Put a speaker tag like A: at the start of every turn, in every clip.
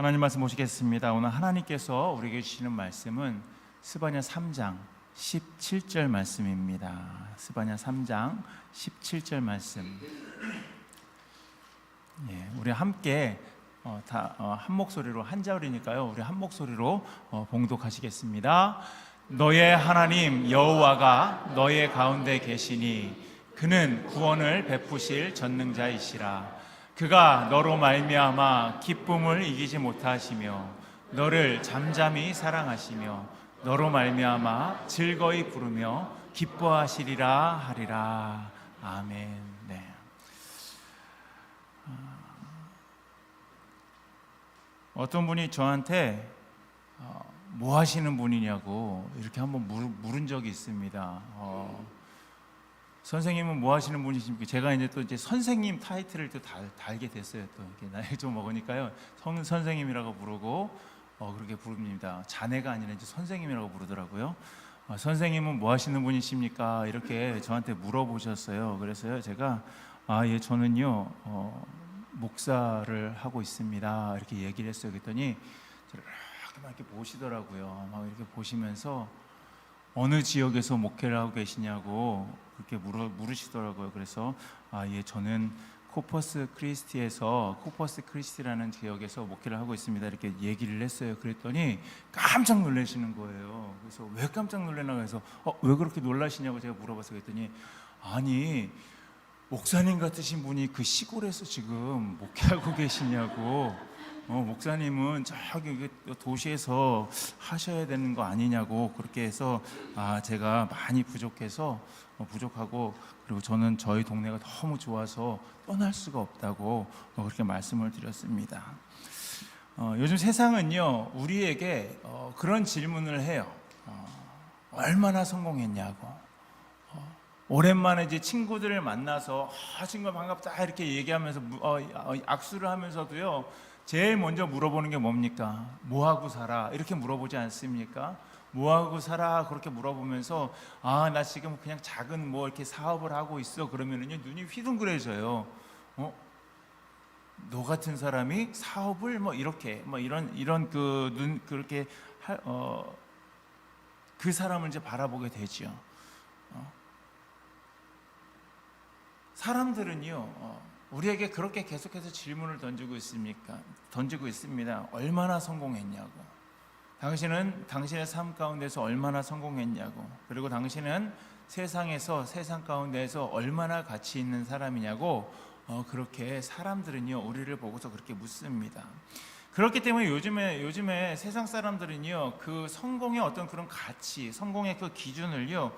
A: 하나님 말씀 보시겠습니다. 오늘 하나님께서 우리에게 주시는 말씀은 스바냐 3장 17절 말씀입니다. 스바냐 3장 17절 말씀. 우리 함께 한 목소리로, 한 절이니까요. 우리 한 목소리로 봉독하시겠습니다. 너의 하나님 여호와가 너의 가운데 계시니 그는 구원을 베푸실 전능자이시라. 그가 너로 말미암아 기쁨을 이기지 못하시며 너를 잠잠히 사랑하시며 너로 말미암아 즐거이 부르며 기뻐하시리라 하리라. 아멘. 네. 어떤 분이 저한테 뭐 하시는 분이냐고 이렇게 한번 물은 적이 있습니다. 선생님은 뭐 하시는 분이십니까? 제가 이제 선생님 타이틀을 또 달게 됐어요. 또 이렇게 나이 좀 먹으니까요. 선생님이라고 부르고 그렇게 부릅니다. 자네가 아니라 이제 선생님이라고 부르더라고요. 선생님은 뭐 하시는 분이십니까? 이렇게 저한테 물어보셨어요. 그래서요, 제가 예, 저는요 목사를 하고 있습니다. 이렇게 얘기를 했어요. 그랬더니 저를 이렇게 보시더라고요. 막 이렇게 보시면서 어느 지역에서 목회를 하고 계시냐고 그렇게 물으시더라고요. 그래서 예, 저는 코퍼스 크리스티라는 지역에서 목회를 하고 있습니다. 이렇게 얘기를 했어요. 그랬더니 깜짝 놀라시는 거예요. 그래서 왜 깜짝 놀라나 해서 왜 그렇게 놀라시냐고 제가 물어봤어요. 그랬더니 아니, 목사님 같으신 분이 그 시골에서 지금 목회하고 계시냐고, 목사님은 저기 도시에서 하셔야 되는 거 아니냐고 그렇게 해서 제가 많이 부족하고 그리고 저는 저희 동네가 너무 좋아서 떠날 수가 없다고 그렇게 말씀을 드렸습니다. 요즘 세상은요 우리에게 그런 질문을 해요. 얼마나 성공했냐고. 오랜만에 이제 친구들을 만나서 친구 반갑다 이렇게 얘기하면서 악수를 하면서도요 제일 먼저 물어보는 게 뭡니까? 뭐하고 살아? 이렇게 물어보지 않습니까? 뭐하고 살아? 그렇게 물어보면서 나 지금 그냥 작은 뭐 이렇게 사업을 하고 있어. 그러면은요 눈이 휘둥그레져요. 너 같은 사람이 사업을 이렇게 이런 그렇게 그 사람을 이제 바라보게 되죠. 사람들은요 우리에게 그렇게 계속해서 질문을 던지고 있습니다. 얼마나 성공했냐고. 당신은 당신의 삶 가운데서 얼마나 성공했냐고. 그리고 당신은 세상 가운데에서 얼마나 가치 있는 사람이냐고. 그렇게 사람들은요 우리를 보고서 그렇게 묻습니다. 그렇기 때문에 요즘에 세상 사람들은요 그 성공의 어떤 그런 가치, 성공의 그 기준을요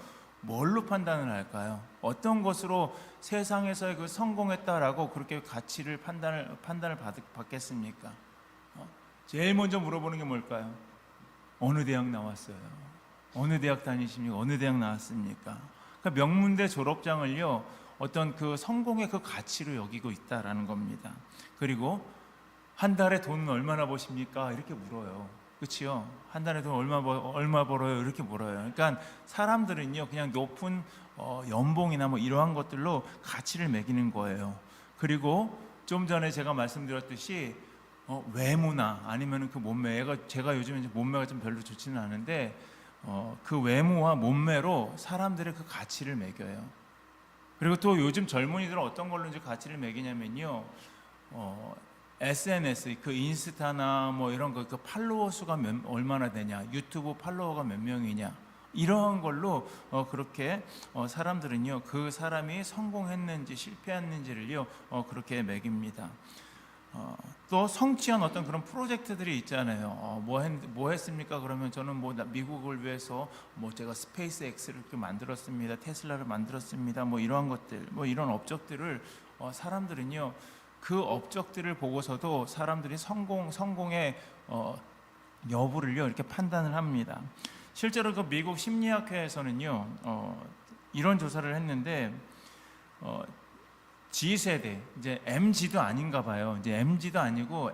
A: 뭘로 판단을 할까요? 어떤 것으로 세상에서의 그 성공했다라고 그렇게 가치를 판단을 받겠습니까? 제일 먼저 물어보는 게 뭘까요? 어느 대학 나왔어요? 어느 대학 다니십니까? 어느 대학 나왔습니까? 그러니까 명문대 졸업장을요 어떤 그 성공의 그 가치로 여기고 있다라는 겁니다. 그리고 한 달에 돈 얼마나 버십니까? 이렇게 물어요. 그렇지요? 한 달에 돈 얼마 벌어요? 이렇게 물어요. 그러니까 사람들은요 그냥 높은 연봉이나 이러한 것들로 가치를 매기는 거예요. 그리고 좀 전에 제가 말씀드렸듯이 외모나 아니면 그 몸매가, 제가 요즘에 몸매가 좀 별로 좋지는 않은데 그 외모와 몸매로 사람들의 그 가치를 매겨요. 그리고 또 요즘 젊은이들은 어떤 걸로 이제 가치를 매기냐면요 SNS, 그 인스타나 이런 거, 그 팔로워 수가 얼마나 되냐, 유튜브 팔로워가 몇 명이냐, 이러한 걸로 그렇게 사람들은요 그 사람이 성공했는지 실패했는지를요 그렇게 매깁니다. 또 성취한 어떤 그런 프로젝트들이 있잖아요. 뭐 했습니까? 그러면 저는 미국을 위해서 제가 스페이스 X를 이렇게 만들었습니다. 테슬라를 만들었습니다. 이러한 것들, 이런 업적들을 사람들은요 그 업적들을 보고서도 사람들이 성공의 여부를요 이렇게 판단을 합니다. 실제로 그 미국 심리학회에서는요 이런 조사를 했는데 G세대, 이제 MG도 아닌가 봐요. 이제 MG도 아니고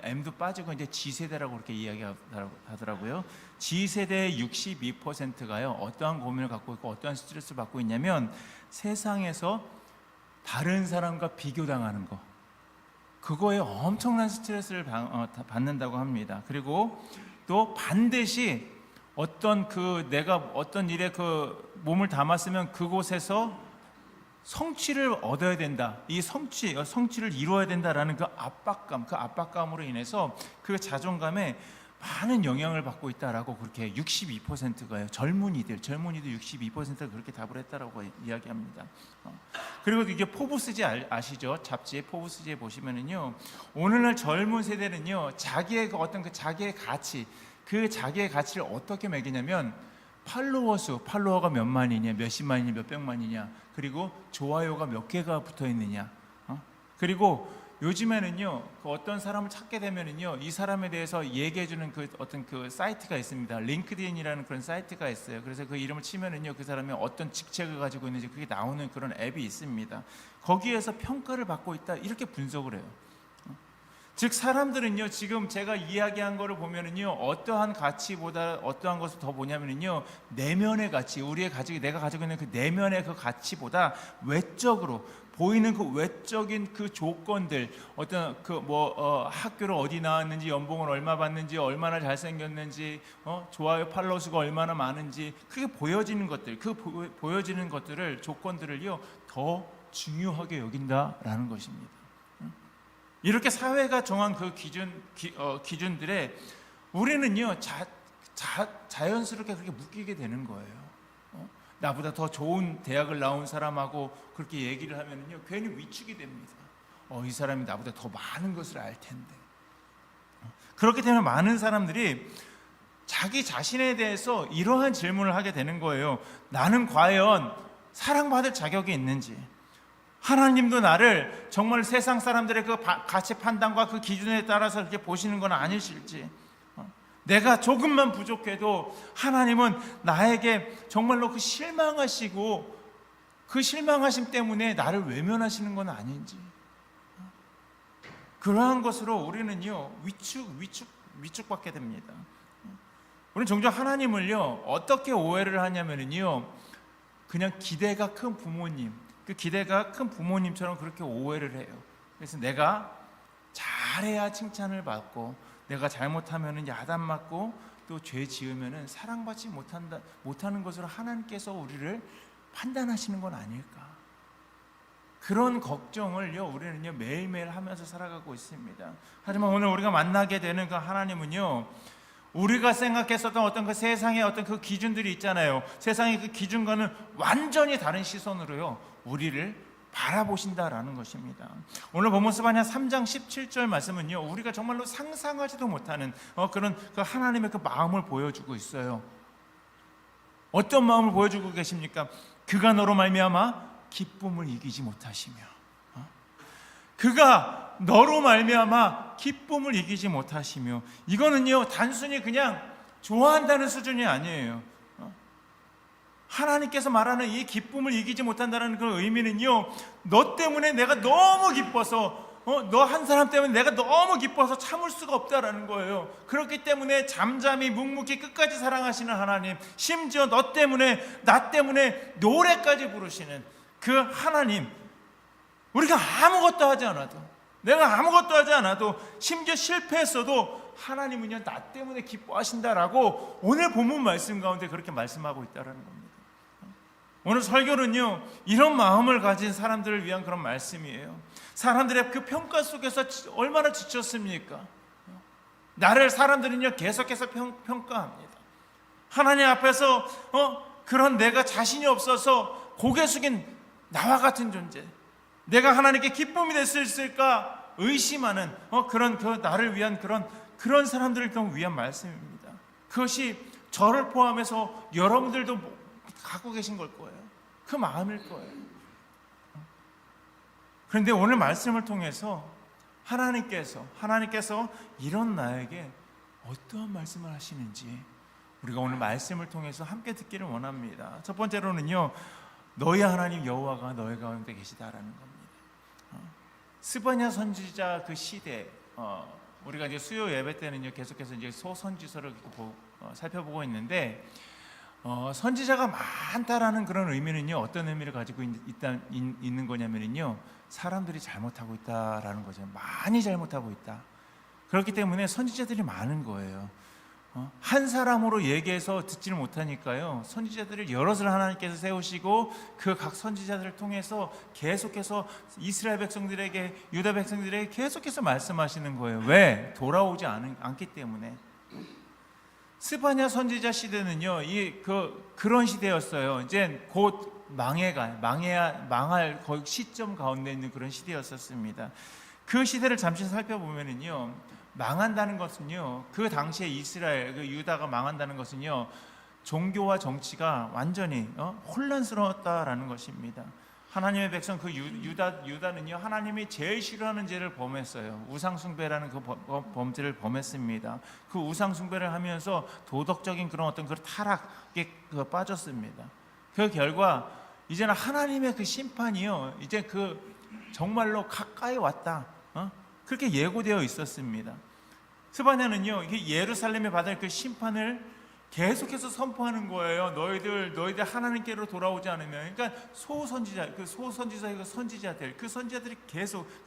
A: M도 빠지고 이제 G세대라고 그렇게 이야기하더라고요. G세대의 62%가요 어떠한 고민을 갖고 있고 어떠한 스트레스를 받고 있냐면 세상에서 다른 사람과 비교당하는 거, 그거에 엄청난 스트레스를 받는다고 합니다. 그리고 또 반드시 내가 어떤 일에 그 몸을 담았으면 그곳에서 성취를 얻어야 된다. 이 성취를 이루어야 된다라는 그 압박감으로 인해서 그 자존감에 많은 영향을 받고 있다라고 그렇게 62%가요. 젊은이들 62%가 그렇게 답을 했다라고 이야기합니다. 그리고 이게 포브스지 아시죠? 잡지의 포브스지에 보시면은요, 오늘날 젊은 세대는요, 자기의 자기의 가치, 그 자기의 가치를 어떻게 매기냐면 팔로워가 몇 만이냐, 몇십만이냐, 몇백만이냐, 그리고 좋아요가 몇 개가 붙어 있느냐, 그리고 요즘에는요, 그 어떤 사람을 찾게 되면은요, 이 사람에 대해서 얘기해주는 그 어떤 그 사이트가 있습니다. 링크드인이라는 그런 사이트가 있어요. 그래서 그 이름을 치면은요, 그 사람이 어떤 직책을 가지고 있는지 그게 나오는 그런 앱이 있습니다. 거기에서 평가를 받고 있다, 이렇게 분석을 해요. 즉 사람들은요, 지금 제가 이야기한 거를 보면은요, 어떠한 가치보다 어떠한 것을 더 보냐면은요, 내면의 가치, 내가 가지고 있는 그 내면의 그 가치보다 외적으로 보이는 그 외적인 그 조건들, 어떤 학교를 어디 나왔는지, 연봉을 얼마 받는지, 얼마나 잘생겼는지, 좋아요 팔로워 수가 얼마나 많은지, 그게 보여지는 것들, 보여지는 것들을, 조건들을요, 더 중요하게 여긴다라는 것입니다. 이렇게 사회가 정한 그 기준들에 우리는요, 자연스럽게 그렇게 묶이게 되는 거예요. 나보다 더 좋은 대학을 나온 사람하고 그렇게 얘기를 하면요, 괜히 위축이 됩니다. 이 사람이 나보다 더 많은 것을 알 텐데. 그렇기 때문에 많은 사람들이 자기 자신에 대해서 이러한 질문을 하게 되는 거예요. 나는 과연 사랑받을 자격이 있는지, 하나님도 나를 정말 세상 사람들의 그 가치 판단과 그 기준에 따라서 이렇게 보시는 건 아니실지, 내가 조금만 부족해도 하나님은 나에게 정말로 그 실망하시고 그 실망하심 때문에 나를 외면하시는 건 아닌지, 그러한 것으로 우리는요, 위축받게 됩니다. 우리는 종종 하나님을요, 어떻게 오해를 하냐면요, 그냥 기대가 큰 부모님처럼 그렇게 오해를 해요. 그래서 내가 잘해야 칭찬을 받고, 내가 잘못하면 야단 맞고, 또 죄 지으면 사랑받지 못하는 것으로 하나님께서 우리를 판단하시는 건 아닐까, 그런 걱정을요, 우리는요, 매일매일 하면서 살아가고 있습니다. 하지만 오늘 우리가 만나게 되는 그 하나님은요, 우리가 생각했었던 어떤 그 세상의 어떤 그 기준들이 있잖아요. 세상의 그 기준과는 완전히 다른 시선으로요, 우리를 바라보신다라는 것입니다. 오늘 본문 스바냐 3장 17절 말씀은요, 우리가 정말로 상상하지도 못하는 그런 그 하나님의 그 마음을 보여주고 있어요. 어떤 마음을 보여주고 계십니까? 그가 너로 말미암아 기쁨을 이기지 못하시며, 그가 너로 말미암아 기쁨을 이기지 못하시며, 이거는요, 단순히 그냥 좋아한다는 수준이 아니에요. 하나님께서 말하는 이 기쁨을 이기지 못한다는 그 의미는요, 너 때문에 내가 너무 기뻐서, 너 한 사람 때문에 내가 너무 기뻐서 참을 수가 없다라는 거예요. 그렇기 때문에 잠잠히 묵묵히 끝까지 사랑하시는 하나님, 심지어 너 때문에, 나 때문에 노래까지 부르시는 그 하나님, 우리가 아무것도 하지 않아도, 내가 아무것도 하지 않아도, 심지어 실패했어도 하나님은요, 나 때문에 기뻐하신다라고 오늘 본문 말씀 가운데 그렇게 말씀하고 있다는 겁니다. 오늘 설교는요, 이런 마음을 가진 사람들을 위한 그런 말씀이에요. 사람들의 그 평가 속에서 얼마나 지쳤습니까? 나를 사람들은요, 계속해서 평가합니다. 하나님 앞에서 그런 내가 자신이 없어서 고개 숙인 나와 같은 존재, 내가 하나님께 기쁨이 될 수 있을까 의심하는 그런 그 나를 위한 그런 사람들을 위한 말씀입니다. 그것이 저를 포함해서 여러분들도 갖고 계신 걸 거예요. 그 마음일 거예요. 그런데 오늘 말씀을 통해서 하나님께서 이런 나에게 어떠한 말씀을 하시는지 우리가 오늘 말씀을 통해서 함께 듣기를 원합니다. 첫 번째로는요, 너희 하나님 여호와가 너희 가운데 계시다라는 겁니다. 스바냐 선지자 그 시대, 우리가 이제 수요 예배 때는요, 계속해서 이제 소선지서를 살펴보고 있는데, 선지자가 많다라는 그런 의미는요, 어떤 의미를 가지고 있는 거냐면요, 사람들이 잘못하고 있다라는 거죠. 많이 잘못하고 있다. 그렇기 때문에 선지자들이 많은 거예요. 한 사람으로 얘기해서 듣지를 못하니까요, 선지자들을 여럿을 하나님께서 세우시고 그 각 선지자들을 통해서 계속해서 이스라엘 백성들에게, 유다 백성들에게 계속해서 말씀하시는 거예요. 왜? 돌아오지 않기 때문에. 스바냐 선지자 시대는요, 그런 시대였어요. 이제 곧 망할 거의 시점 가운데 있는 그런 시대였었습니다. 그 시대를 잠시 살펴보면은요, 망한다는 것은요, 그 당시에 이스라엘, 그 유다가 망한다는 것은요, 종교와 정치가 완전히 혼란스러웠다라는 것입니다. 하나님의 백성 그 유다는요, 하나님이 제일 싫어하는 죄를 범했어요. 우상숭배라는 그 범죄를 범했습니다. 그 우상숭배를 하면서 도덕적인 그런 어떤 그 타락에 빠졌습니다. 그 결과 이제는 하나님의 그 심판이요, 이제 정말로 가까이 왔다. 그렇게 예고되어 있었습니다. 스바냐는요, 예루살렘에 받을 그 심판을 계속해서 선포하는 거예요. 너희들 하나님께로 돌아오지 않으면, 그러니까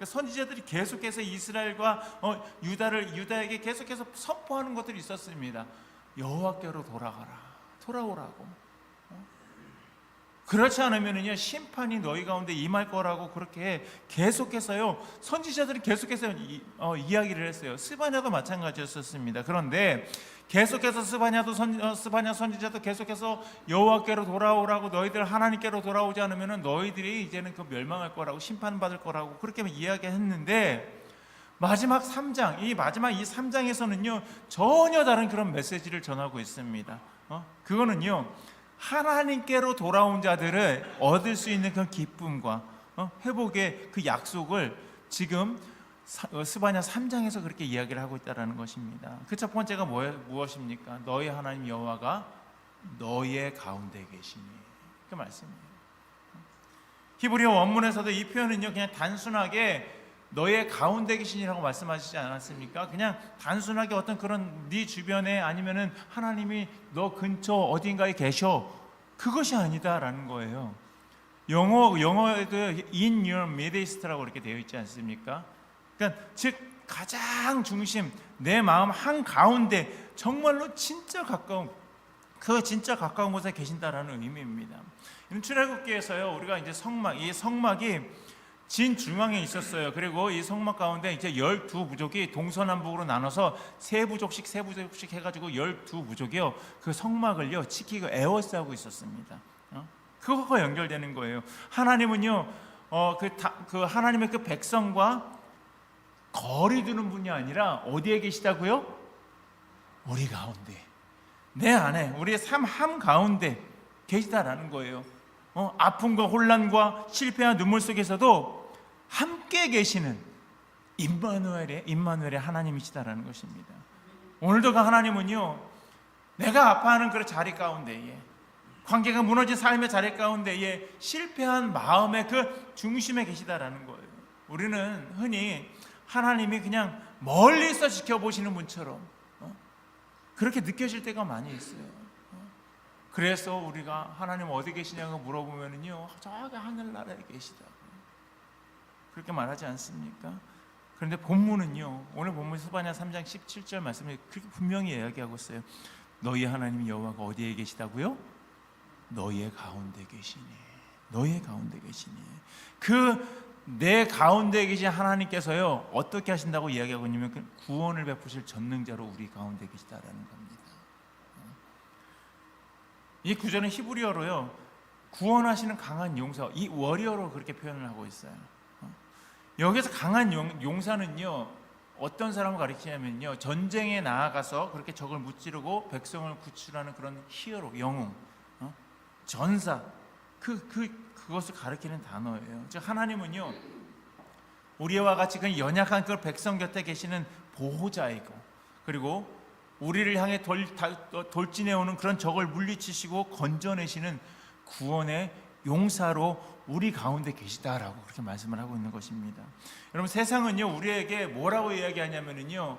A: 선지자들이 계속해서 이스라엘과 유다에게 계속해서 선포하는 것들이 있었습니다. 여호와께로 돌아오라고. 그렇지 않으면은요, 심판이 너희 가운데 임할 거라고 그렇게 계속해서요, 선지자들이 계속해서 이야기를 했어요. 스바냐도 마찬가지였었습니다. 그런데 계속해서 스바냐 선지자도 계속해서 여호와께로 돌아오라고, 너희들 하나님께로 돌아오지 않으면은 너희들이 이제는 멸망할 거라고, 심판받을 거라고 그렇게 이야기했는데, 마지막 3장에서는요 전혀 다른 그런 메시지를 전하고 있습니다. 그거는요, 하나님께로 돌아온 자들을 얻을 수 있는 그 기쁨과 회복의 그 약속을 지금 스바냐 3장에서 그렇게 이야기를 하고 있다는 것입니다. 그 첫 번째가 무엇입니까? 너희 하나님 여호와가 너희의 가운데 계시니, 그 말씀이에요. 히브리어 원문에서도 이 표현은요, 그냥 단순하게 너의 가운데 계시니라고 말씀하시지 않았습니까? 그냥 단순하게 어떤 그런 네 주변에, 아니면은 하나님이 너 근처 어딘가에 계셔, 그것이 아니다라는 거예요. 영어에도 in your midst라고 이렇게 되어 있지 않습니까? 그러니까 즉 가장 중심, 내 마음 한 가운데, 정말로 진짜 가까운 곳에 계신다라는 의미입니다. 출애굽기에서요, 우리가 이제 이 성막이 진 중앙에 있었어요. 그리고 이 성막 가운데 이제 12부족이 동서남북으로 나눠서 세 부족씩 해가지고 12부족이요, 그 성막을요 지키고 에워싸고 있었습니다. 그거가 연결되는 거예요. 하나님은요, 하나님의 그 백성과 거리 두는 분이 아니라 어디에 계시다고요? 우리 가운데, 내 안에, 우리의 삶 한가운데 계시다라는 거예요. 아픔과 혼란과 실패와 눈물 속에서도 함께 계시는 임마누엘의 하나님이시다라는 것입니다. 오늘도 그 하나님은요, 내가 아파하는 그런 자리 가운데에, 관계가 무너진 삶의 자리 가운데에, 실패한 마음의 그 중심에 계시다라는 거예요. 우리는 흔히 하나님이 그냥 멀리서 지켜보시는 분처럼 그렇게 느껴질 때가 많이 있어요. 그래서 우리가 하나님 어디 계시냐고 물어보면은요, 저기 하늘나라에 계시다고 그렇게 말하지 않습니까? 그런데 본문은요, 오늘 본문 스바냐 3장 17절 말씀에 그렇게 분명히 이야기하고 있어요. 너희 하나님 여호와가 어디에 계시다고요? 너희의 가운데 계시니. 너희의 가운데 계시니. 내 가운데 계신 하나님께서요, 어떻게 하신다고 이야기하고 있냐면 구원을 베푸실 전능자로 우리 가운데 계시다라는 겁니다. 이 구절은 히브리어로요, 구원하시는 강한 용사, 이 워리어로 그렇게 표현을 하고 있어요. 여기서 강한 용사는요, 어떤 사람을 가리키냐면요, 전쟁에 나아가서 그렇게 적을 무찌르고 백성을 구출하는 그런 히어로, 영웅, 전사, 그것을 가리키는 단어예요. 즉 하나님은요, 우리와 같이 그 연약한 그 백성 곁에 계시는 보호자이고, 그리고 우리를 향해 돌진해오는 그런 적을 물리치시고 건져내시는 구원의 용사로 우리 가운데 계시다라고 그렇게 말씀을 하고 있는 것입니다. 여러분, 세상은요, 우리에게 뭐라고 이야기하냐면요,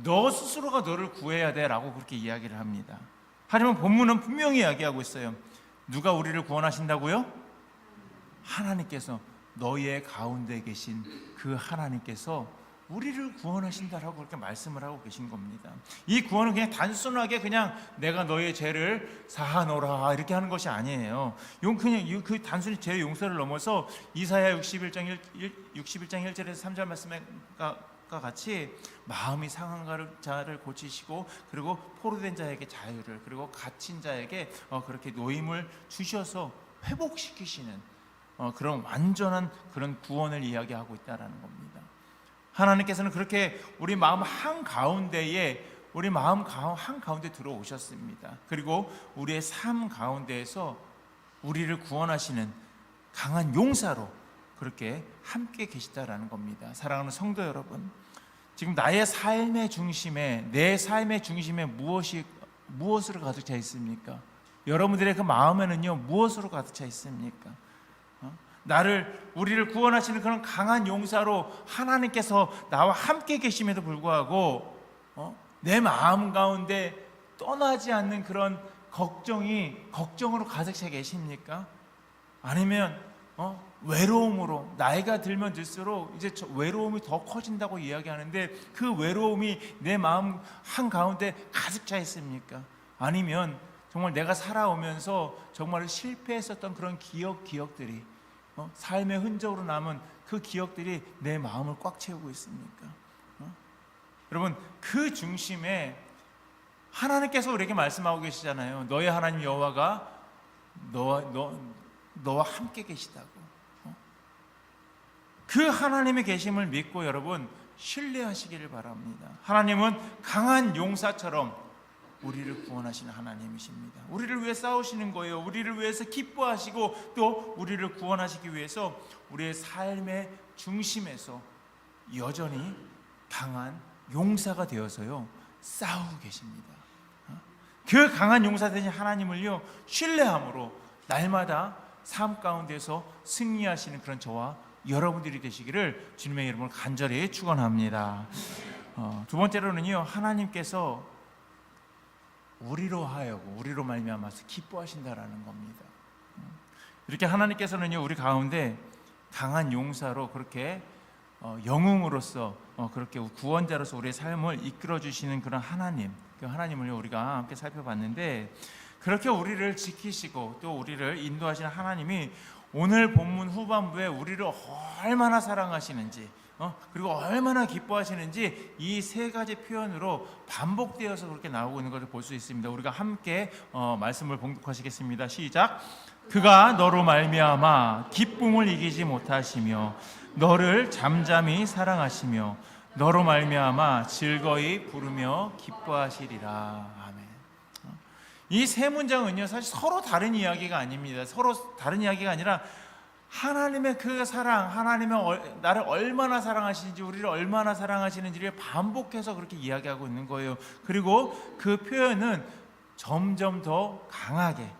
A: 너 스스로가 너를 구해야 돼라고 그렇게 이야기를 합니다. 하지만 본문은 분명히 이야기하고 있어요. 누가 우리를 구원하신다고요? 하나님께서, 너희의 가운데 계신 그 하나님께서 우리를 구원하신다라고 그렇게 말씀을 하고 계신 겁니다. 이 구원은 그냥 단순하게 그냥 내가 너희의 죄를 사하노라 이렇게 하는 것이 아니에요. 그냥 그 단순히 죄 용서를 넘어서 이사야 61장 1절에서 3절 말씀과 같이 마음이 상한 자를 고치시고, 그리고 포로된 자에게 자유를, 그리고 갇힌 자에게 그렇게 노임을 주셔서 회복시키시는 그런 완전한 그런 구원을 이야기하고 있다라는 겁니다. 하나님께서는 그렇게 우리 마음 한가운데에 들어오셨습니다. 그리고 우리의 삶 가운데에서 우리를 구원하시는 강한 용사로 그렇게 함께 계시다라는 겁니다. 사랑하는 성도 여러분, 지금 나의 삶의 중심에, 내 삶의 중심에 무엇으로 가득 차 있습니까? 여러분들의 그 마음에는요, 무엇으로 가득 차 있습니까? 우리를 구원하시는 그런 강한 용사로 하나님께서 나와 함께 계심에도 불구하고 내 마음 가운데 떠나지 않는 그런 걱정으로 가득 차 계십니까? 아니면 외로움으로, 나이가 들면 들수록 이제 외로움이 더 커진다고 이야기하는데 그 외로움이 내 마음 한가운데 가득 차 있습니까? 아니면 정말 내가 살아오면서 정말 실패했었던 그런 기억들이 삶의 흔적으로 남은 그 기억들이 내 마음을 꽉 채우고 있습니까? 여러분, 그 중심에 하나님께서 우리에게 말씀하고 계시잖아요. 너의 하나님 여호와가 너와 함께 계시다고. 그 하나님의 계심을 믿고 여러분 신뢰하시기를 바랍니다. 하나님은 강한 용사처럼 우리를 구원하시는 하나님이십니다. 우리를 위해 싸우시는 거예요. 우리를 위해서 기뻐하시고 또 우리를 구원하시기 위해서 우리의 삶의 중심에서 여전히 강한 용사가 되어서요 싸우고 계십니다. 그 강한 용사 되신 하나님을요 신뢰함으로 날마다 삶 가운데서 승리하시는 그런 저와 여러분들이 되시기를 주님의 이름으로 간절히 축원합니다. 두 번째로는요, 하나님께서 우리로 말미암아서 기뻐하신다라는 겁니다. 이렇게 하나님께서는요 우리 가운데 강한 용사로 그렇게 영웅으로서 그렇게 구원자로서 우리의 삶을 이끌어 주시는 그런 하나님, 그 하나님을 우리가 함께 살펴봤는데, 그렇게 우리를 지키시고 또 우리를 인도하시는 하나님이 오늘 본문 후반부에 우리를 얼마나 사랑하시는지 그리고 얼마나 기뻐하시는지 이 세 가지 표현으로 반복되어서 그렇게 나오고 있는 것을 볼 수 있습니다. 우리가 함께 말씀을 봉독하시겠습니다. 시작. 그가 너로 말미암아 기쁨을 이기지 못하시며 너를 잠잠히 사랑하시며 너로 말미암아 즐거이 부르며 기뻐하시리라. 아멘. 이 세 문장은요 사실 서로 다른 이야기가 아닙니다. 서로 다른 이야기가 아니라 하나님의 그 사랑, 하나님의 나를 얼마나 사랑하시는지, 우리를 얼마나 사랑하시는지를 반복해서 그렇게 이야기하고 있는 거예요. 그리고 그 표현은 점점 더 강하게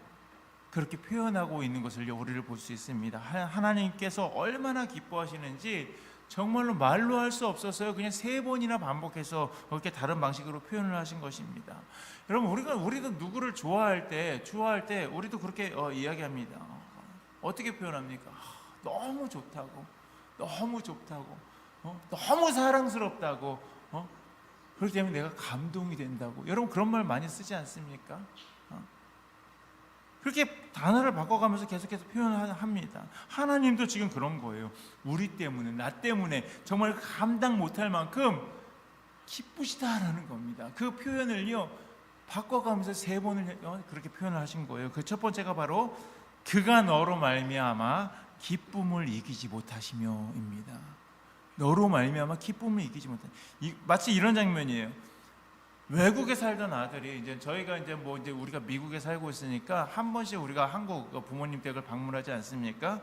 A: 그렇게 표현하고 있는 것을 우리를 볼 수 있습니다. 하나님께서 얼마나 기뻐하시는지 정말로 말로 할 수 없어서요 그냥 세 번이나 반복해서 그렇게 다른 방식으로 표현을 하신 것입니다. 여러분, 우리도 누구를 좋아할 때 우리도 그렇게 이야기합니다. 어떻게 표현합니까? 너무 좋다고, 너무 사랑스럽다고, 그렇기 때문에 내가 감동이 된다고. 여러분 그런 말 많이 쓰지 않습니까? 그렇게 단어를 바꿔가면서 계속해서 표현을 합니다. 하나님도 지금 그런 거예요. 우리 때문에, 나 때문에 정말 감당 못할 만큼 기쁘시다라는 겁니다. 그 표현을요 바꿔가면서 세 번을 그렇게 표현을 하신 거예요. 그 첫 번째가 바로 그가 너로 말미암아 기쁨을 이기지 못하시며입니다. 너로 말미암아 기쁨을 이기지 못하. 마치 이런 장면이에요. 외국에 살던 아들이 저희가 이제 우리가 미국에 살고 있으니까 한 번씩 우리가 한국 부모님 댁을 방문하지 않습니까?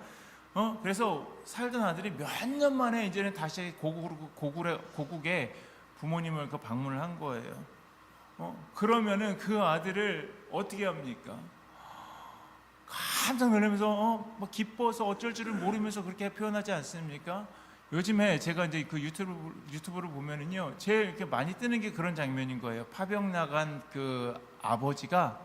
A: 그래서 살던 아들이 몇 년 만에 이제는 다시 고국에 부모님을 방문을 한 거예요. 그러면은 그 아들을 어떻게 합니까? 깜짝 놀라면서 기뻐서 어쩔 줄을 모르면서 그렇게 표현하지 않습니까? 요즘에 제가 이제 그 유튜브를 보면은요, 제일 이렇게 많이 뜨는 게 그런 장면인 거예요. 파병 나간 그 아버지가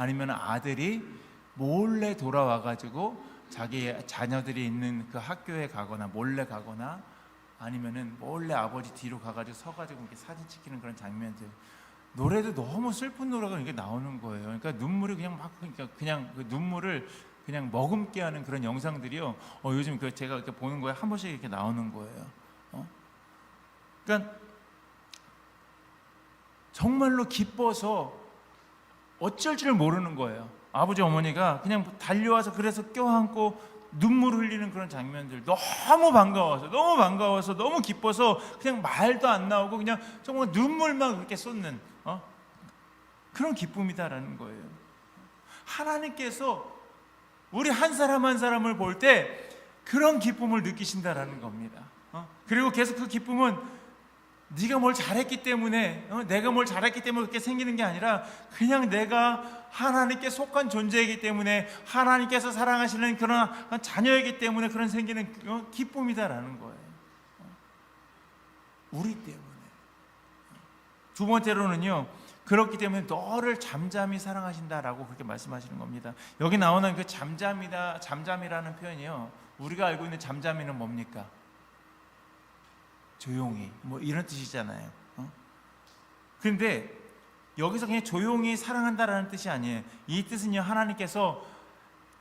A: 아니면 아들이 몰래 돌아와 가지고 자기 자녀들이 있는 그 학교에 가거나 몰래 가거나 아니면은 몰래 아버지 뒤로 가가지고 서가지고 이렇게 사진 찍히는 그런 장면들. 노래도 너무 슬픈 노래가 이렇게 나오는 거예요. 그러니까 눈물이 그냥 막, 그러니까 그냥 그 눈물을 그냥 머금게 하는 그런 영상들이요. 요즘 그 제가 이렇게 보는 거에 한 번씩 이렇게 나오는 거예요. 그러니까 정말로 기뻐서 어쩔 줄 모르는 거예요. 아버지 어머니가 그냥 달려와서 그래서 껴안고 눈물 흘리는 그런 장면들, 너무 반가워서 너무 기뻐서 그냥 말도 안 나오고 그냥 정말 눈물만 그렇게 쏟는 그런 기쁨이다라는 거예요. 하나님께서 우리 한 사람 한 사람을 볼 때 그런 기쁨을 느끼신다라는 겁니다. 그리고 계속 그 기쁨은 네가 뭘 잘했기 때문에, 내가 뭘 잘했기 때문에 그렇게 생기는 게 아니라 그냥 내가 하나님께 속한 존재이기 때문에, 하나님께서 사랑하시는 그런 자녀이기 때문에 그런 생기는 기쁨이다라는 거예요. 우리 때문에. 두 번째로는요, 그렇기 때문에 너를 잠잠히 사랑하신다라고 그렇게 말씀하시는 겁니다. 여기 나오는 그 잠잠이라는 표현이요, 우리가 알고 있는 잠잠이는 뭡니까? 조용히, 뭐 이런 뜻이잖아요. 그런데 여기서 그냥 조용히 사랑한다라는 뜻이 아니에요. 이 뜻은요, 하나님께서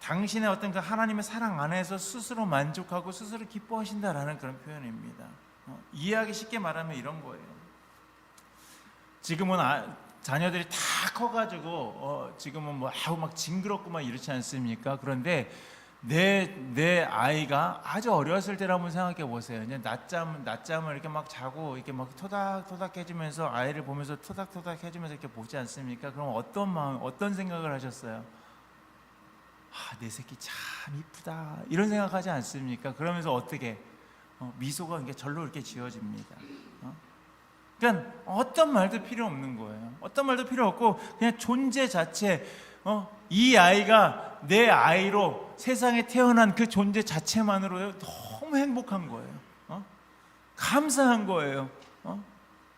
A: 당신의 어떤 그 하나님의 사랑 안에서 스스로 만족하고 스스로 기뻐하신다라는 그런 표현입니다. 이해하기 쉽게 말하면 이런 거예요. 지금은 자녀들이 다 커가지고 지금은 뭐 막 징그럽고 막 이렇지 않습니까? 그런데 내 아이가 아주 어렸을 때를 한번 생각해 보세요. 그냥 낮잠을 이렇게 막 자고 이렇게 막 토닥토닥 해주면서 아이를 보면서 토닥토닥 해주면서 이렇게 보지 않습니까? 그럼 어떤 마음, 어떤 생각을 하셨어요? 내 새끼 참 이쁘다 이런 생각하지 않습니까? 그러면서 어떻게 미소가 이렇게 절로 이렇게 지어집니다. 그러니까 어떤 말도 필요 없는 거예요. 어떤 말도 필요 없고 그냥 존재 자체. 이 아이가 내 아이로 세상에 태어난 그 존재 자체만으로 너무 행복한 거예요. 감사한 거예요.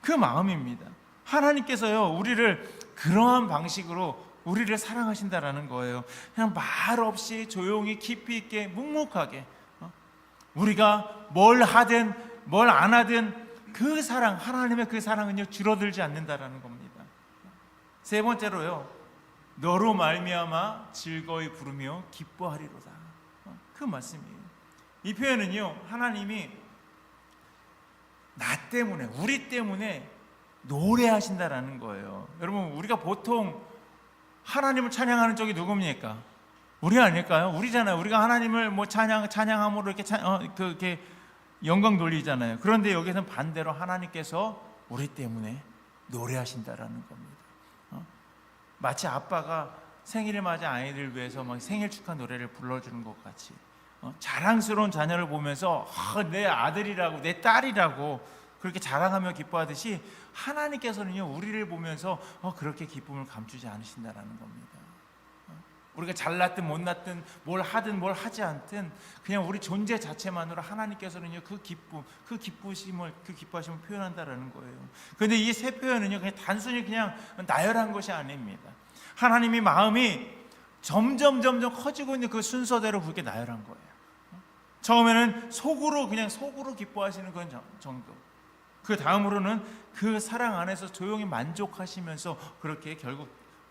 A: 그 마음입니다. 하나님께서요, 우리를 그러한 방식으로 우리를 사랑하신다라는 거예요. 그냥 말 없이 조용히 깊이 있게 묵묵하게 우리가 뭘 하든 뭘 안 하든 그 사랑, 하나님의 그 사랑은요, 줄어들지 않는다라는 겁니다. 세 번째로요, 너로 말미암아 즐거이 부르며 기뻐하리로다. 그 말씀이에요. 이 표현은요, 하나님이 나 때문에, 우리 때문에 노래하신다라는 거예요. 여러분, 우리가 보통 하나님을 찬양하는 쪽이 누굽니까? 우리 아닐까요? 우리잖아요. 우리가 하나님을 뭐 찬양함으로 이렇게 그렇게 영광 돌리잖아요. 그런데 여기서는 반대로 하나님께서 우리 때문에 노래하신다라는 겁니다. 마치 아빠가 생일을 맞아 아이를 위해서 막 생일 축하 노래를 불러주는 것 같이 자랑스러운 자녀를 보면서 내 아들이라고 내 딸이라고 그렇게 자랑하며 기뻐하듯이 하나님께서는요, 우리를 보면서 그렇게 기쁨을 감추지 않으신다라는 겁니다. 우리가 잘났든 못났든 뭘 하든 뭘 하지 않든 그냥 우리 존재 자체만으로 하나님께서는요, 그 기쁨, 그 기쁘심을, 그 기뻐하심을 표현한다라는 거예요. 그런데 이 세 표현은요, 그냥 단순히 그냥 나열한 것이 아닙니다. 하나님이 마음이 점점 커지고 있는 그 순서대로 그렇게 나열한 거예요. 처음에는 속으로 기뻐하시는 그런 정도. 그 다음으로는 그 사랑 안에서 조용히 만족하시면서 그렇게 결국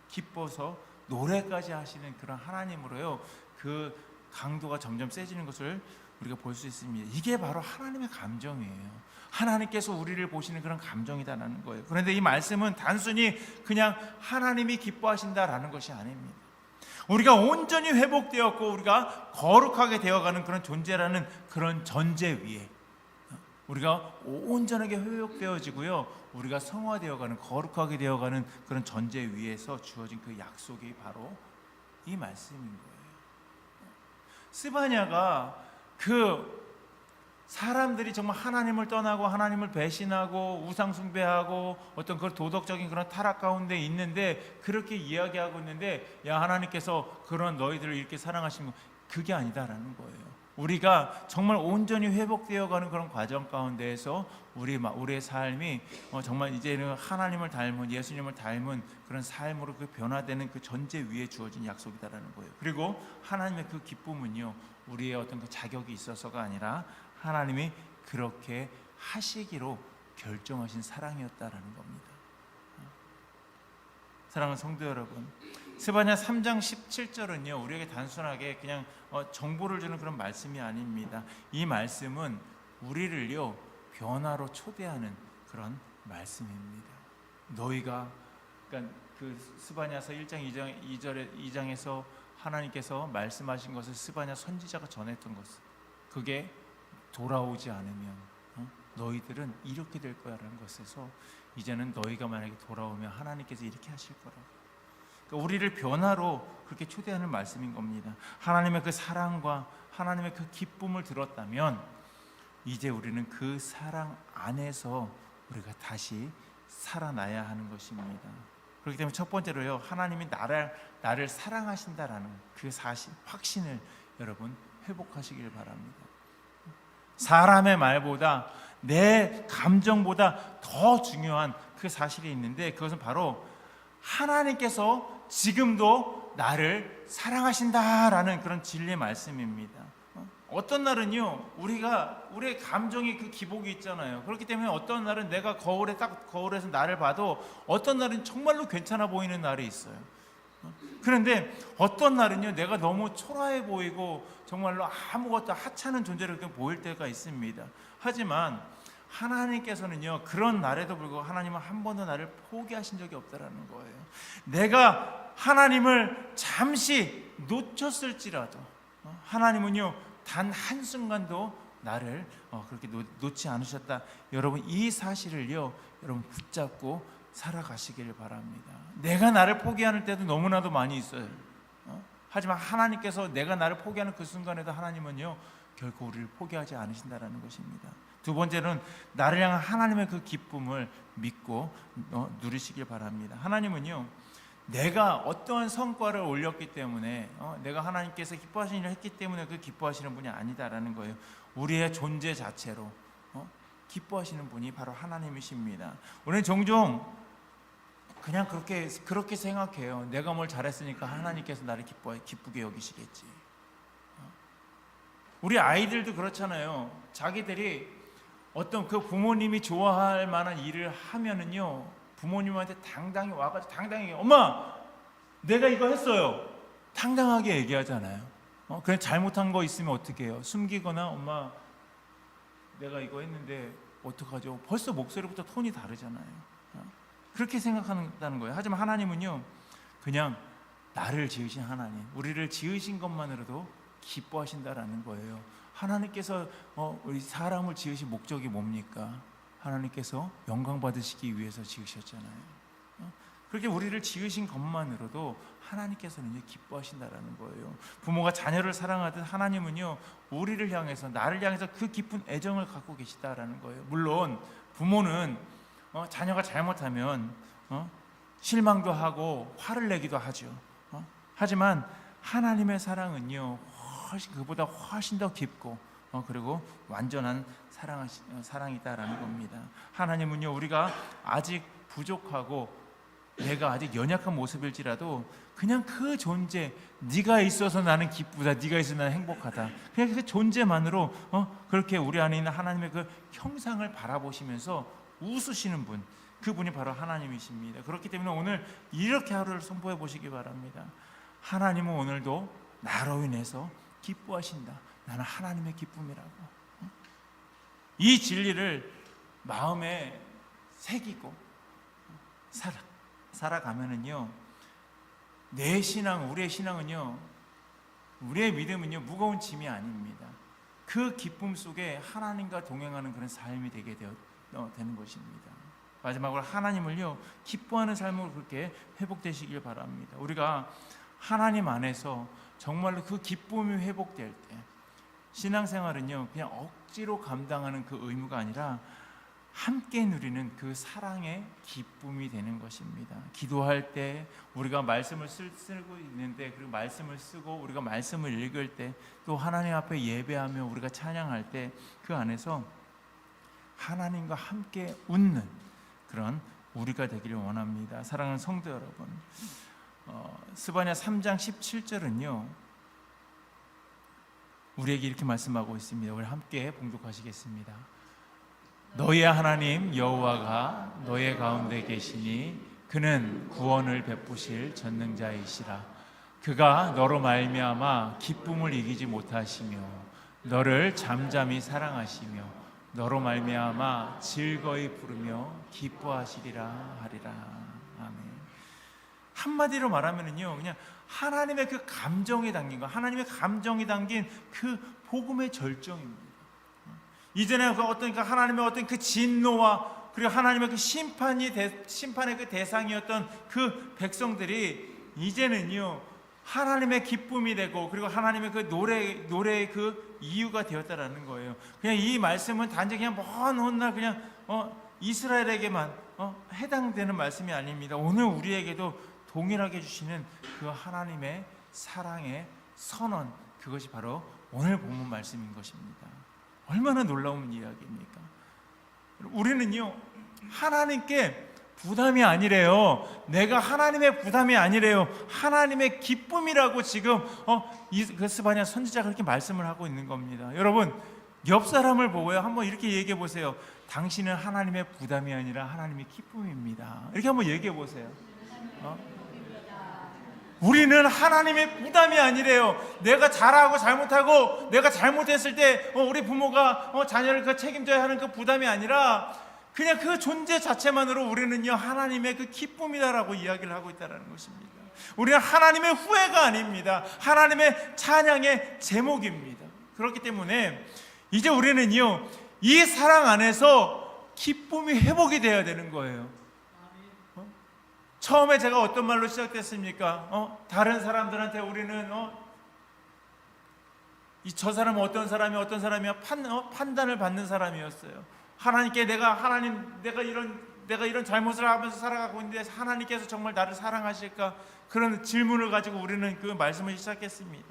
A: 기뻐서 노래까지 하시는 그런 하나님으로요, 그 강도가 점점 세지는 것을 우리가 볼 수 있습니다. 이게 바로 하나님의 감정이에요. 하나님께서 우리를 보시는 그런 감정이다라는 거예요. 그런데 이 말씀은 단순히 그냥 하나님이 기뻐하신다라는 것이 아닙니다. 우리가 온전히 회복되었고 우리가 거룩하게 되어가는 그런 존재라는 그런 전제 위에 우리가 온전하게 회복되어지고요, 우리가 성화되어가는, 거룩하게 되어가는 그런 전제 위에서 주어진 그 약속이 바로 이 말씀인 거예요. 스바냐가 그 사람들이 정말 하나님을 떠나고 하나님을 배신하고 우상 숭배하고 어떤 그 도덕적인 그런 타락 가운데 있는데 그렇게 이야기하고 있는데, 야, 하나님께서 그런 너희들을 이렇게 사랑하신 거 그게 아니다라는 거예요. 우리가 정말 온전히 회복되어가는 그런 과정 가운데에서 우리의 삶이 정말 이제는 하나님을 닮은, 예수님을 닮은 그런 삶으로 그 변화되는 그 전제 위에 주어진 약속이다라는 거예요. 그리고 하나님의 그 기쁨은요, 우리의 어떤 그 자격이 있어서가 아니라 하나님이 그렇게 하시기로 결정하신 사랑이었다라는 겁니다. 사랑하는 성도 여러분, 스바냐 3장 17절은요 우리에게 단순하게 그냥 정보를 주는 그런 말씀이 아닙니다. 이 말씀은 우리를요 변화로 초대하는 그런 말씀입니다. 너희가, 그러니까 그 스바냐서 1장 2장에서 하나님께서 말씀하신 것을 스바냐 선지자가 전했던 것을, 그게 돌아오지 않으면 너희들은 이렇게 될 거야라는 것에서 이제는 너희가 만약에 돌아오면 하나님께서 이렇게 하실 거라고, 그러니까 우리를 변화로 그렇게 초대하는 말씀인 겁니다. 하나님의 그 사랑과 하나님의 그 기쁨을 들었다면 이제 우리는 그 사랑 안에서 우리가 다시 살아나야 하는 것입니다. 그렇기 때문에 첫 번째로요, 하나님이 나를 사랑하신다라는 그 사실, 확신을 여러분 회복하시길 바랍니다. 사람의 말보다, 내 감정보다 더 중요한 그 사실이 있는데, 그것은 바로 하나님께서 지금도 나를 사랑하신다라는 그런 진리의 말씀입니다. 어떤 날은요, 우리의 감정이 그 기복이 있잖아요. 그렇기 때문에 어떤 날은 내가 거울에서 나를 봐도 어떤 날은 정말로 괜찮아 보이는 날이 있어요. 그런데 어떤 날은요, 내가 너무 초라해 보이고 정말로 아무것도 하찮은 존재로 보일 때가 있습니다. 하지만 하나님께서는요, 그런 날에도 불구하고 하나님은 한 번도 나를 포기하신 적이 없다라는 거예요. 내가 하나님을 잠시 놓쳤을지라도 하나님은요, 단 한순간도 나를 그렇게 놓지 않으셨다. 여러분, 이 사실을요, 여러분 붙잡고 살아가시기를 바랍니다. 내가 나를 포기하는 때도 너무나도 많이 있어요. 하지만 하나님께서 내가 나를 포기하는 그 순간에도 하나님은요, 결코 우리를 포기하지 않으신다라는 것입니다. 두 번째는 나를 향한 하나님의 그 기쁨을 믿고 누리시길 바랍니다. 하나님은요, 내가 어떠한 성과를 올렸기 때문에 내가 하나님께서 기뻐하시는 일을 했기 때문에 그 기뻐하시는 분이 아니다라는 거예요. 우리의 존재 자체로 기뻐하시는 분이 바로 하나님이십니다. 우리는 종종 그냥 그렇게 생각해요. 내가 뭘 잘했으니까 하나님께서 나를 기쁘게 여기시겠지. 우리 아이들도 그렇잖아요. 자기들이 어떤 그 부모님이 좋아할 만한 일을 하면은요, 부모님한테 당당히 와가지고 당당히, 엄마 내가 이거 했어요, 당당하게 얘기하잖아요. 그냥 잘못한 거 있으면 어떻게 해요? 숨기거나, 엄마 내가 이거 했는데 어떡하죠? 벌써 목소리부터 톤이 다르잖아요. 그렇게 생각한다는 거예요. 하지만 하나님은요, 그냥 나를 지으신 하나님, 우리를 지으신 것만으로도 기뻐하신다라는 거예요. 하나님께서 우리 사람을 지으신 목적이 뭡니까? 하나님께서 영광 받으시기 위해서 지으셨잖아요. 그렇게 우리를 지으신 것만으로도 하나님께서는 기뻐하신다라는 거예요. 부모가 자녀를 사랑하듯 하나님은요, 우리를 향해서, 나를 향해서 그 깊은 애정을 갖고 계시다라는 거예요. 물론 부모는 자녀가 잘못하면 실망도 하고 화를 내기도 하죠. 하지만 하나님의 사랑은요, 그보다 훨씬 더 깊고 그리고 완전한 사랑이다라는 겁니다. 하나님은요, 우리가 아직 부족하고 내가 아직 연약한 모습일지라도 그냥 그 존재, 네가 있어서 나는 기쁘다, 네가 있어서 나는 행복하다, 그냥 그 존재만으로 그렇게 우리 안에 있는 하나님의 그 형상을 바라보시면서 웃으시는 분, 그분이 바로 하나님이십니다. 그렇기 때문에 오늘 이렇게 하루를 선포해 보시기 바랍니다. 하나님은 오늘도 나로 인해서 기뻐하신다. 나는 하나님의 기쁨이라고. 이 진리를 마음에 새기고 살아가면은요, 내 신앙, 우리의 신앙은요, 우리의 믿음은요, 무거운 짐이 아닙니다. 그 기쁨 속에 하나님과 동행하는 그런 삶이 되게 되는 것입니다. 마지막으로 하나님을요, 기뻐하는 삶으로 그렇게 회복되시길 바랍니다. 우리가 하나님 안에서 정말로 그 기쁨이 회복될 때, 신앙생활은요, 그냥 억지로 감당하는 그 의무가 아니라 함께 누리는 그 사랑의 기쁨이 되는 것입니다. 기도할 때 우리가 말씀을 쓰고 있는데, 그리고 말씀을 쓰고 우리가 말씀을 읽을 때, 또 하나님 앞에 예배하며 우리가 찬양할 때 그 안에서 하나님과 함께 웃는 그런 우리가 되기를 원합니다. 사랑하는 성도 여러분, 스바냐 3장 17절은요 우리에게 이렇게 말씀하고 있습니다. 우리 함께 봉독하시겠습니다. 너의 하나님 여호와가 너의 가운데 계시니 그는 구원을 베푸실 전능자이시라. 그가 너로 말미암아 기쁨을 이기지 못하시며 너를 잠잠히 사랑하시며 너로 말미암아 즐거이 부르며 기뻐하시리라 하리라. 아멘. 한마디로 말하면은요, 그냥 하나님의 그 감정이 담긴 거, 하나님의 감정이 담긴 그 복음의 절정입니다. 이전에 그 어떤 그 하나님의 어떤 그 진노와 그리고 하나님의 그 심판의 그 대상이었던 그 백성들이 이제는요 하나님의 기쁨이 되고, 그리고 하나님의 그 노래의 그 이유가 되었다라는 거예요. 그냥 이 말씀은 단지 그냥 먼 훗날 그냥 이스라엘에게만 해당되는 말씀이 아닙니다. 오늘 우리에게도 동일하게 주시는 그 하나님의 사랑의 선언, 그것이 바로 오늘 본문 말씀인 것입니다. 얼마나 놀라운 이야기입니까? 우리는요 하나님께 부담이 아니래요. 내가 하나님의 부담이 아니래요. 하나님의 기쁨이라고 지금 그 스바냐 선지자가 그렇게 말씀을 하고 있는 겁니다. 여러분, 옆 사람을 보고요 한번 이렇게 얘기해 보세요. 당신은 하나님의 부담이 아니라 하나님의 기쁨입니다. 이렇게 한번 얘기해 보세요. 우리는 하나님의 부담이 아니래요. 내가 잘하고 잘못하고 내가 잘못했을 때 우리 부모가 자녀를 그 책임져야 하는 그 부담이 아니라 그냥 그 존재 자체만으로 우리는요 하나님의 그 기쁨이다라고 이야기를 하고 있다는 것입니다. 우리는 하나님의 후회가 아닙니다. 하나님의 찬양의 제목입니다. 그렇기 때문에 이제 우리는요 이 사랑 안에서 기쁨이 회복이 되어야 되는 거예요. 처음에 제가 어떤 말로 시작됐습니까? 다른 사람들한테 우리는 저 사람은 어떤 사람이야 판단을 받는 사람이었어요. 하나님께 내가 이런 잘못을 하면서 살아가고 있는데 하나님께서 정말 나를 사랑하실까? 그런 질문을 가지고 우리는 그 말씀을 시작했습니다.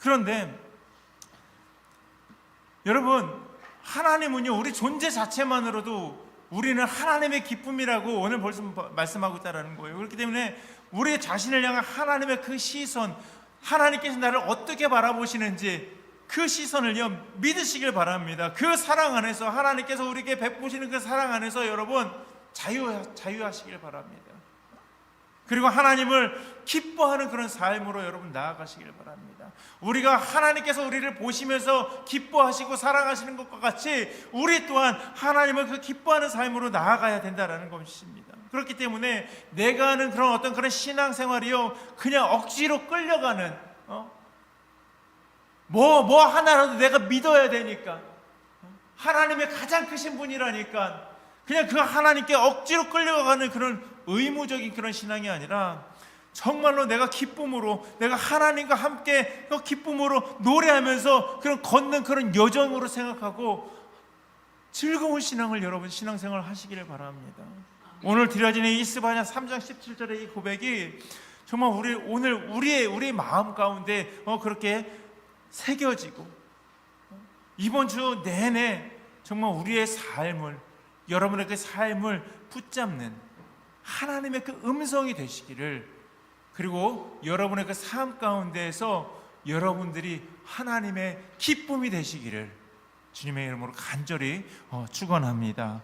A: 그런데 여러분, 하나님은요 우리 존재 자체만으로도 우리는 하나님의 기쁨이라고 오늘 벌써 말씀하고 있다는 거예요. 그렇기 때문에 우리 자신을 향한 하나님의 그 시선, 하나님께서 나를 어떻게 바라보시는지 그 시선을요 믿으시길 바랍니다. 그 사랑 안에서, 하나님께서 우리에게 베푸시는 그 사랑 안에서 여러분 자유하시길 바랍니다. 그리고 하나님을 기뻐하는 그런 삶으로 여러분 나아가시길 바랍니다. 우리가 하나님께서 우리를 보시면서 기뻐하시고 사랑하시는 것과 같이 우리 또한 하나님을 그 기뻐하는 삶으로 나아가야 된다는 것입니다. 그렇기 때문에 내가 하는 그런 신앙생활이요 그냥 억지로 끌려가는 뭐 하나라도 내가 믿어야 되니까, 하나님의 가장 크신 분이라니까 그냥 그 하나님께 억지로 끌려가는 그런 의무적인 그런 신앙이 아니라 정말로 내가 기쁨으로, 내가 하나님과 함께 그 기쁨으로 노래하면서 그런 걷는 그런 여정으로 생각하고 즐거운 신앙을 여러분 신앙생활 하시기를 바랍니다. 오늘 드려지는 이 스바냐 3장 17절의 이 고백이 정말 우리의 마음 가운데 그렇게 새겨지고 이번 주 내내 정말 우리의 삶을, 여러분의 그 삶을 붙잡는 하나님의 그 음성이 되시기를, 그리고 여러분의 그 삶 가운데에서 여러분들이 하나님의 기쁨이 되시기를 주님의 이름으로 간절히 축원합니다.